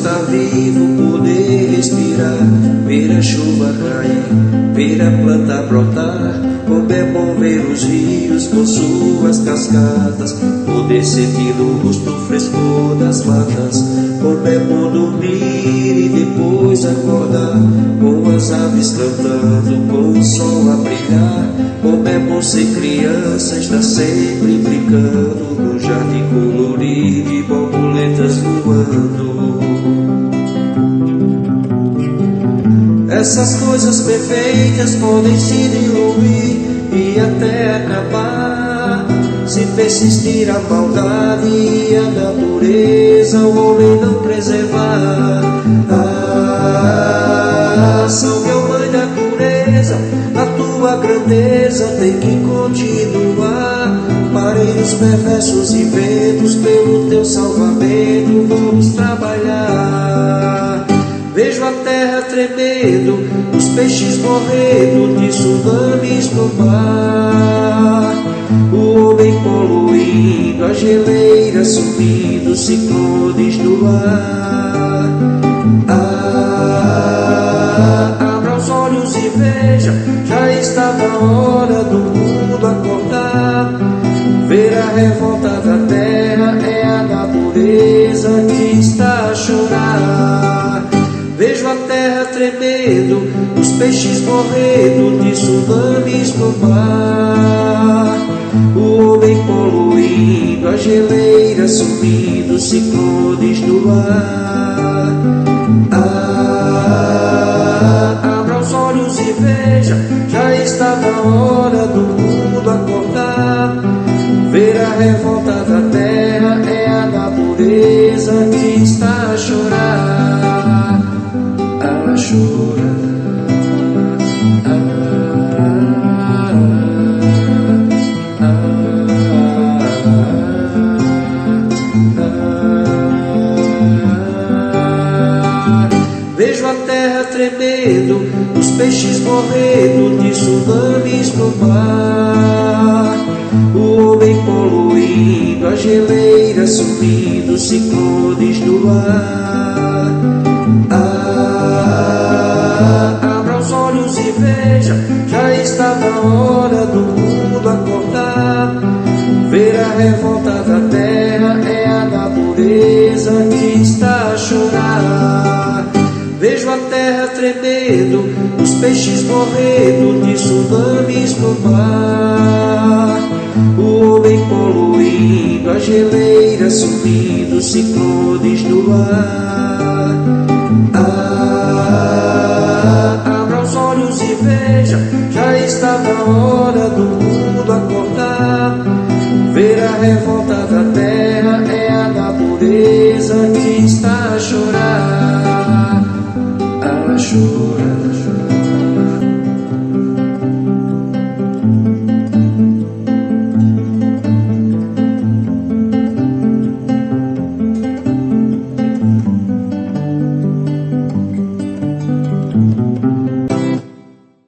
estar vivo, poder respirar, ver a chuva cair, ver a planta brotar. Como é bom ver os rios com suas cascatas, poder sentir no rosto o frescor das matas. Como é bom dormir e depois acordar, com as aves cantando, com o sol a brilhar. Como é bom ser criança, estar sempre brincando, num jardim colorido e borboletas voando. Essas coisas perfeitas podem se diluir e até acabar, se persistir a maldade e a natureza o homem não preservar. São meu mãe natureza, a tua grandeza tem que continuar. Parei os perversos e ventos pelo teu salvamento, vamos trabalhar. Vejo a terra tremendo, os peixes morrendo de tsunamis no mar. O homem poluindo, a geleira subindo, ciclones no ar. Abra os olhos e veja, já está na hora do mundo acordar. Ver a revolta da terra, é a natureza que está a chorar. Vejo a terra tremendo, os peixes morrendo de tsunamis no mar. O homem poluindo, a geleira subindo, ciclones no ar. Abra os olhos e veja, já está na hora do mundo acordar. Ver a revolta da terra, é a natureza que está a chorar. A chorar. Vejo a terra tremendo, os peixes morrendo de tsunamis no mar. O homem poluindo, a geleira subindo, ciclones no ar. Abra os olhos e veja, já está na hora do mundo acordar. Ver a revolta da terra, é a natureza que está a chorar. Vejo a terra tremendo, os peixes morrendo de tsunamis no mar. O homem poluindo, a geleira subindo, ciclones no ar. Abra os olhos e veja, já está na hora do mundo acordar. Ver a revolta da terra, é a natureza que está a chorar. A chorar.